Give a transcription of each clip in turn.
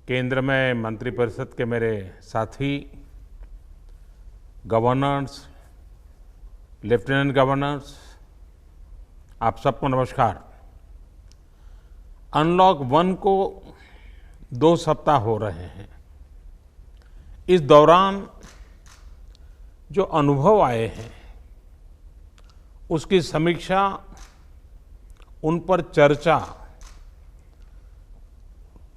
केंद्र में मंत्रिपरिषद के मेरे साथी, गवर्नर्स, लेफ्टिनेंट गवर्नर्स, आप सबको नमस्कार। अनलॉक 1 को 2 सप्ताह हो रहे हैं। इस दौरान जो अनुभव आए हैं उसकी समीक्षा, उन पर चर्चा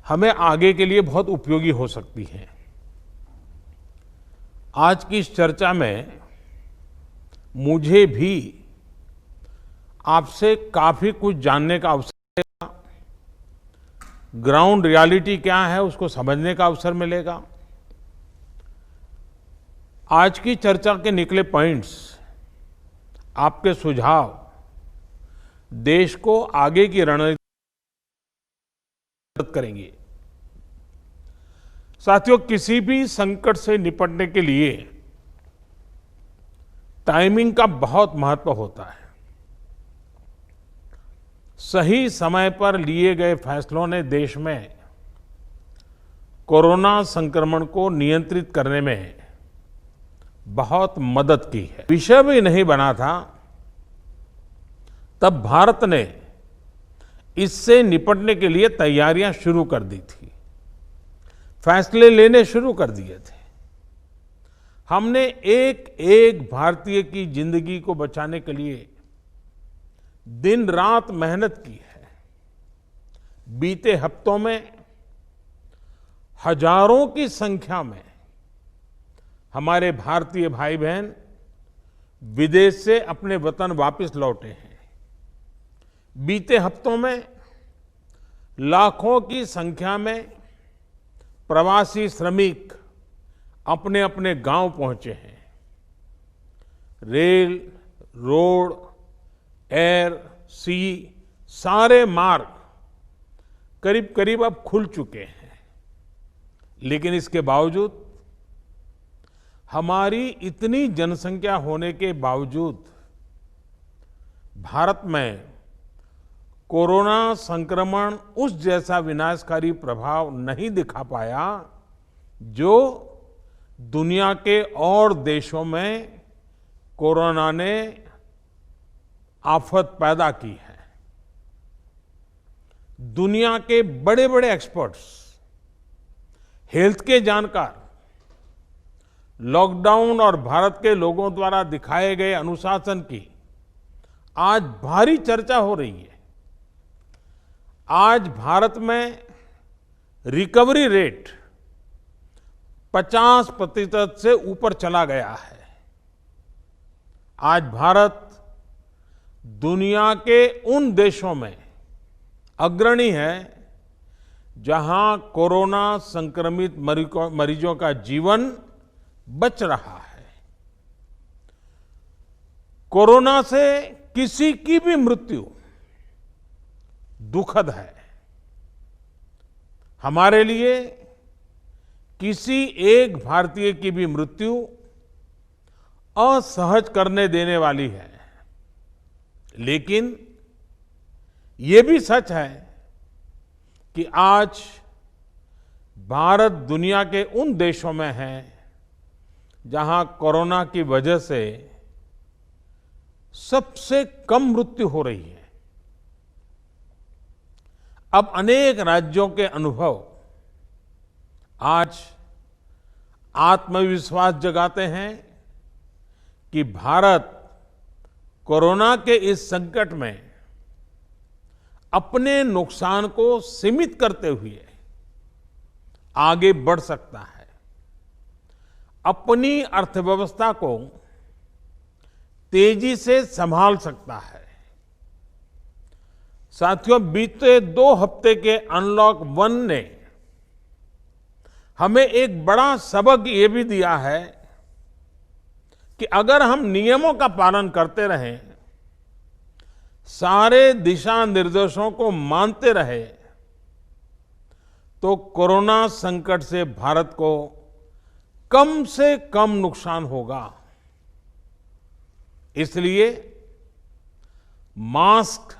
हमें आगे के लिए बहुत उपयोगी हो सकती है। आज की इस चर्चा में मुझे भी आपसे काफी कुछ जानने का अवसर मिलेगा, ग्राउंड रियलिटी क्या है उसको समझने का अवसर मिलेगा। आज की चर्चा के निकले पॉइंट्स, आपके सुझाव देश को आगे की रणनीति मदद करेंगे। साथियों, किसी भी संकट से निपटने के लिए टाइमिंग का बहुत महत्व होता है। सही समय पर लिए गए फैसलों ने देश में कोरोना संक्रमण को नियंत्रित करने में बहुत मदद की है। विषय भी नहीं बना था तब भारत ने इससे निपटने के लिए तैयारियां शुरू कर दी थी, फैसले लेने शुरू कर दिए थे। हमने एक एक भारतीय की जिंदगी को बचाने के लिए दिन रात मेहनत की है। बीते हफ्तों में हजारों की संख्या में हमारे भारतीय भाई बहन विदेश से अपने वतन वापस लौटे हैं। बीते हफ्तों में लाखों की संख्या में प्रवासी श्रमिक अपने अपने गांव पहुंचे हैं। रेल, रोड, एयर, सी सारे मार्ग करीब करीब अब खुल चुके हैं। लेकिन इसके बावजूद, हमारी इतनी जनसंख्या होने के बावजूद भारत में कोरोना संक्रमण उस जैसा विनाशकारी प्रभाव नहीं दिखा पाया जो दुनिया के और देशों में कोरोना ने आफत पैदा की है। दुनिया के बड़े बड़े एक्सपर्ट्स, हेल्थ के जानकार, लॉकडाउन और भारत के लोगों द्वारा दिखाए गए अनुशासन की आज भारी चर्चा हो रही है। आज भारत में रिकवरी रेट 50% से ऊपर चला गया है। आज भारत दुनिया के उन देशों में अग्रणी है जहां कोरोना संक्रमित मरीजों का जीवन बच रहा है। कोरोना से किसी की भी मृत्यु दुखद है। हमारे लिए किसी एक भारतीय की भी मृत्यु असहज करने देने वाली है। लेकिन ये भी सच है कि आज भारत दुनिया के उन देशों में है जहां कोरोना की वजह से सबसे कम मृत्यु हो रही है। अब अनेक राज्यों के अनुभव आज आत्मविश्वास जगाते हैं कि भारत कोरोना के इस संकट में अपने नुकसान को सीमित करते हुए आगे बढ़ सकता है, अपनी अर्थव्यवस्था को तेजी से संभाल सकता है। साथियों, बीते 2 हफ्ते के अनलॉक 1 ने हमें एक बड़ा सबक ये भी दिया है कि अगर हम नियमों का पालन करते रहें, सारे दिशा निर्देशों को मानते रहे, तो कोरोना संकट से भारत को कम से कम नुकसान होगा। इसलिए मास्क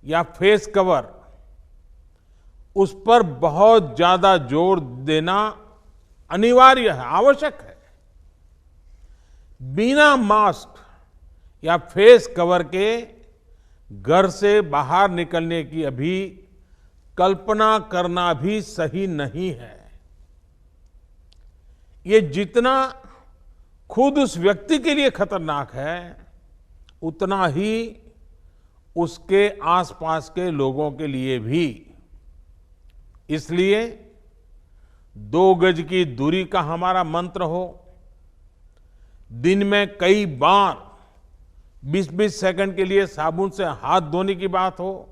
या फेस कवर उस पर बहुत ज्यादा जोर देना अनिवार्य है, आवश्यक है। बिना मास्क या फेस कवर के घर से बाहर निकलने की अभी कल्पना करना भी सही नहीं है। ये जितना खुद उस व्यक्ति के लिए खतरनाक है, उतना ही उसके आसपास के लोगों के लिए भी। इसलिए 2 गज की दूरी का हमारा मंत्र हो, दिन में कई बार 20-20 सेकंड के लिए साबुन से हाथ धोने की बात हो,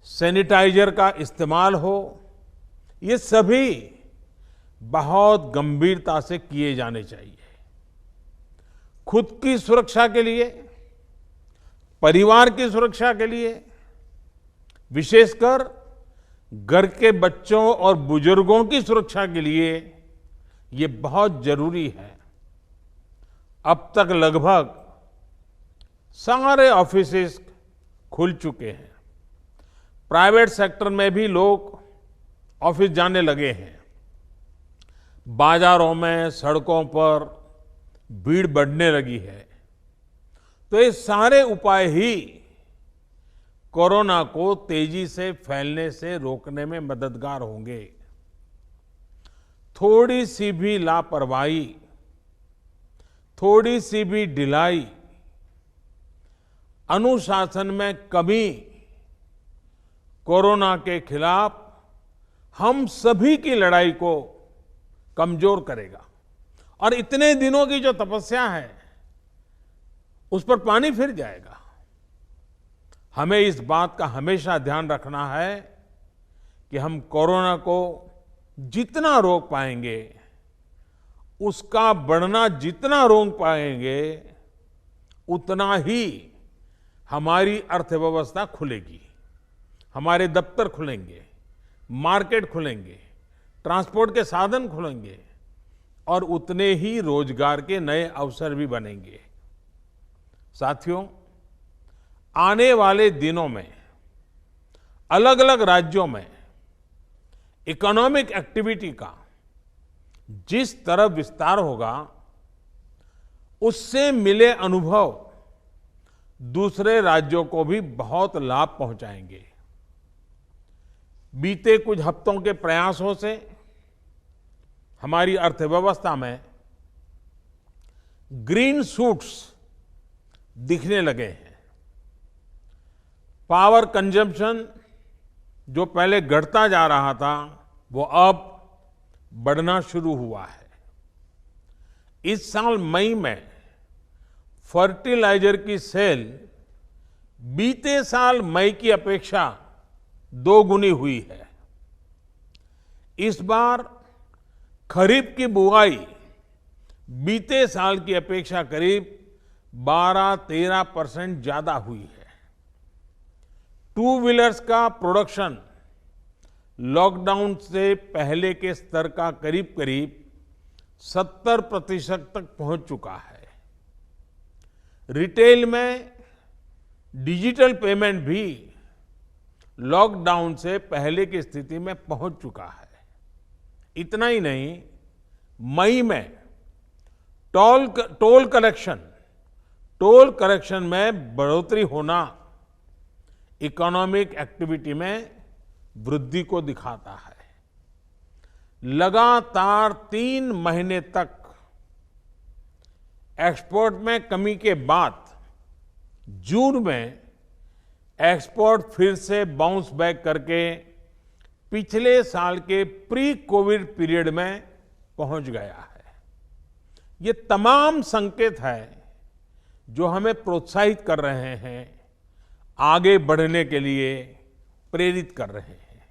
सैनिटाइजर का इस्तेमाल हो, ये सभी बहुत गंभीरता से किए जाने चाहिए। खुद की सुरक्षा के लिए, परिवार की सुरक्षा के लिए, विशेषकर घर के बच्चों और बुजुर्गों की सुरक्षा के लिए ये बहुत जरूरी है। अब तक लगभग सारे ऑफिसेस खुल चुके हैं। प्राइवेट सेक्टर में भी लोग ऑफिस जाने लगे हैं। बाजारों में, सड़कों पर भीड़ बढ़ने लगी है। तो ये सारे उपाय ही कोरोना को तेजी से फैलने से रोकने में मददगार होंगे। थोड़ी सी भी लापरवाही, थोड़ी सी भी ढिलाई, अनुशासन में कमी कोरोना के खिलाफ हम सभी की लड़ाई को कमजोर करेगा। और इतने दिनों की जो तपस्या है, उस पर पानी फिर जाएगा। हमें इस बात का हमेशा ध्यान रखना है कि हम कोरोना को जितना रोक पाएंगे, उसका बढ़ना जितना रोक पाएंगे, उतना ही हमारी अर्थव्यवस्था खुलेगी, हमारे दफ्तर खुलेंगे, मार्केट खुलेंगे, ट्रांसपोर्ट के साधन खुलेंगे और उतने ही रोजगार के नए अवसर भी बनेंगे। साथियों, आने वाले दिनों में अलग अलग राज्यों में इकोनॉमिक एक्टिविटी का जिस तरह विस्तार होगा, उससे मिले अनुभव दूसरे राज्यों को भी बहुत लाभ पहुंचाएंगे। बीते कुछ हफ्तों के प्रयासों से हमारी अर्थव्यवस्था में ग्रीन शूट्स दिखने लगे हैं। पावर कंजम्पशन जो पहले घटता जा रहा था, वो अब बढ़ना शुरू हुआ है। इस साल मई में फर्टिलाइजर की सेल बीते साल मई की अपेक्षा 2 गुनी हुई है। इस बार खरीफ की बुआई बीते साल की अपेक्षा करीब 12-13% ज्यादा हुई है। 2 व्हीलर्स का प्रोडक्शन लॉकडाउन से पहले के स्तर का करीब करीब 70% तक पहुंच चुका है। रिटेल में डिजिटल पेमेंट भी लॉकडाउन से पहले की स्थिति में पहुंच चुका है। इतना ही नहीं, मई में टोल कलेक्शन में बढ़ोतरी होना इकोनॉमिक एक्टिविटी में वृद्धि को दिखाता है। लगातार 3 महीने तक एक्सपोर्ट में कमी के बाद जून में एक्सपोर्ट फिर से बाउंस बैक करके पिछले साल के प्री कोविड पीरियड में पहुंच गया है। ये तमाम संकेत है जो हमें प्रोत्साहित कर रहे हैं, आगे बढ़ने के लिए प्रेरित कर रहे हैं।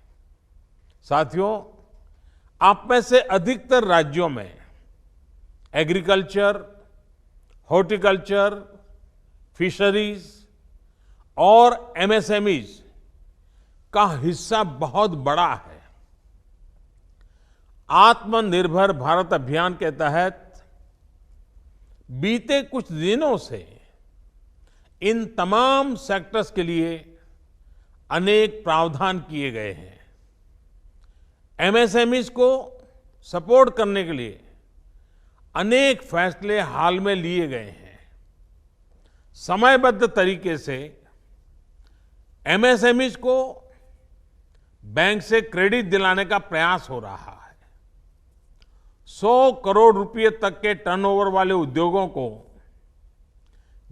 साथियों, आप में से अधिकतर राज्यों में एग्रीकल्चर, हॉर्टिकल्चर, फिशरीज और एमएसएमईज का हिस्सा बहुत बड़ा है। आत्मनिर्भर भारत अभियान के तहत बीते कुछ दिनों से इन तमाम सेक्टर्स के लिए अनेक प्रावधान किए गए हैं। एमएसएमईज को सपोर्ट करने के लिए अनेक फैसले हाल में लिए गए हैं। समयबद्ध तरीके से एमएसएमईज को बैंक से क्रेडिट दिलाने का प्रयास हो रहा है। 100 करोड़ रुपए तक के टर्नओवर वाले उद्योगों को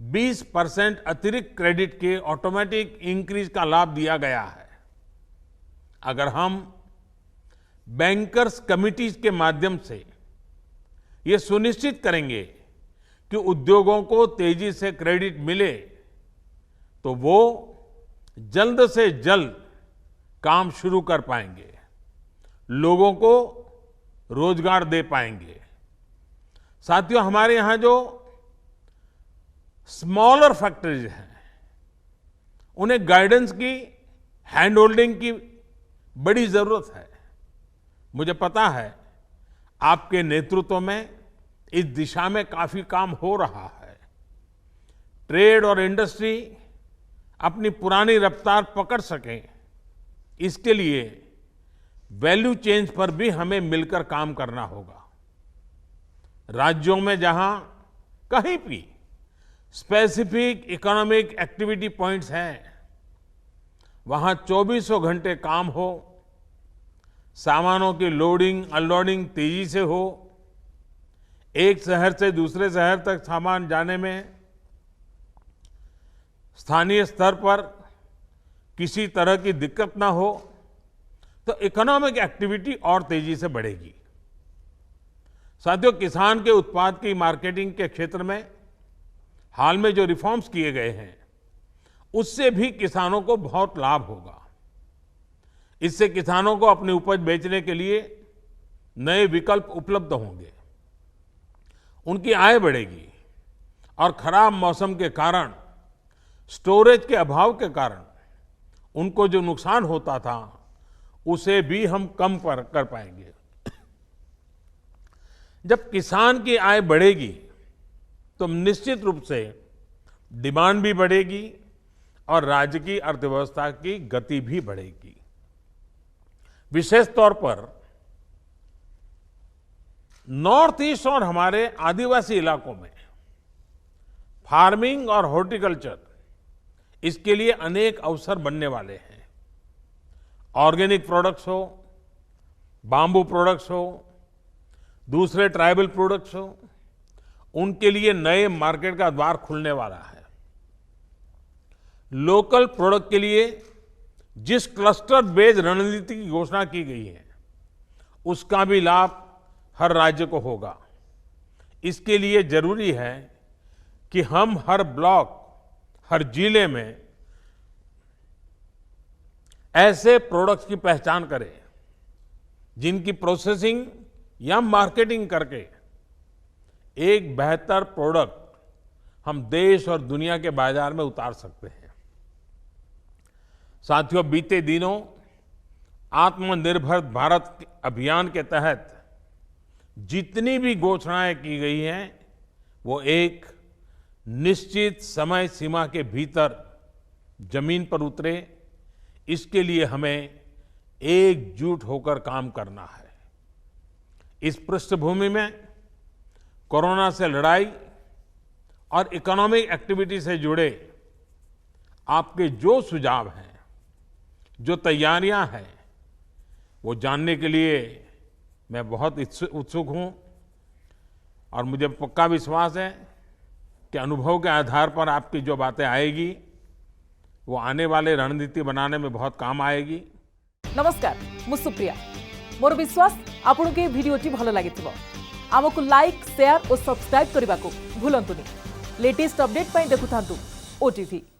20% अतिरिक्त क्रेडिट के ऑटोमेटिक इंक्रीज का लाभ दिया गया है। अगर हम बैंकर्स कमिटीज के माध्यम से ये सुनिश्चित करेंगे कि उद्योगों को तेजी से क्रेडिट मिले तो वो जल्द से जल्द काम शुरू कर पाएंगे, लोगों को रोजगार दे पाएंगे। साथियों, हमारे यहां जो स्मॉलर फैक्ट्रीज हैं, उन्हें गाइडेंस की, हैंड होल्डिंग की बड़ी जरूरत है। मुझे पता है आपके नेतृत्व में इस दिशा में काफी काम हो रहा है। ट्रेड और इंडस्ट्री अपनी पुरानी रफ्तार पकड़ सकें, इसके लिए वैल्यू चेंज पर भी हमें मिलकर काम करना होगा। राज्यों में जहां कहीं भी स्पेसिफिक इकोनॉमिक एक्टिविटी पॉइंट्स हैं, वहां 24 घंटे काम हो, सामानों की लोडिंग अनलोडिंग तेजी से हो, एक शहर से दूसरे शहर तक सामान जाने में स्थानीय स्तर पर किसी तरह की दिक्कत ना हो, तो इकोनॉमिक एक्टिविटी और तेजी से बढ़ेगी। साथियों, किसान के उत्पाद की मार्केटिंग के क्षेत्र में हाल में जो रिफॉर्म्स किए गए हैं, उससे भी किसानों को बहुत लाभ होगा। इससे किसानों को अपनी उपज बेचने के लिए नए विकल्प उपलब्ध होंगे, उनकी आय बढ़ेगी और खराब मौसम के कारण, स्टोरेज के अभाव के कारण उनको जो नुकसान होता था, उसे भी हम कम कर पाएंगे। जब किसान की आय बढ़ेगी तो निश्चित रूप से डिमांड भी बढ़ेगी और राज्य की अर्थव्यवस्था की गति भी बढ़ेगी। विशेष तौर पर नॉर्थ ईस्ट और हमारे आदिवासी इलाकों में फार्मिंग और हॉर्टिकल्चर, इसके लिए अनेक अवसर बनने वाले हैं। ऑर्गेनिक प्रोडक्ट्स हो, बाम्बू प्रोडक्ट्स हो, दूसरे ट्राइबल प्रोडक्ट्स हो, उनके लिए नए मार्केट का द्वार खुलने वाला है। लोकल प्रोडक्ट के लिए जिस क्लस्टर बेस्ड रणनीति की घोषणा की गई है, उसका भी लाभ हर राज्य को होगा। इसके लिए जरूरी है कि हम हर ब्लॉक, हर जिले में ऐसे प्रोडक्ट्स की पहचान करें जिनकी प्रोसेसिंग या मार्केटिंग करके एक बेहतर प्रोडक्ट हम देश और दुनिया के बाजार में उतार सकते हैं। साथियों, बीते दिनों आत्मनिर्भर भारत अभियान के तहत जितनी भी घोषणाएं की गई हैं, वो एक निश्चित समय सीमा के भीतर जमीन पर उतरे, इसके लिए हमें एकजुट होकर काम करना है। इस पृष्ठभूमि में कोरोना से लड़ाई और इकोनॉमिक एक्टिविटी से जुड़े आपके जो सुझाव हैं, जो तैयारियां हैं, वो जानने के लिए मैं बहुत उत्सुक हूं और मुझे पक्का विश्वास है कि अनुभव के आधार पर आपकी जो बातें आएगी, वो आने वाले रणनीति बनाने में बहुत काम आएगी। नमस्कार, मु सुप्रिया। मोर विश्वास आपन के वीडियोटी भलो लागिथिबो। आमको लाइक, शेयर और सब्सक्राइब करने को भूलंतुनि। लेटेस्ट अपडेट पाई देखुथांतु ओटीवी।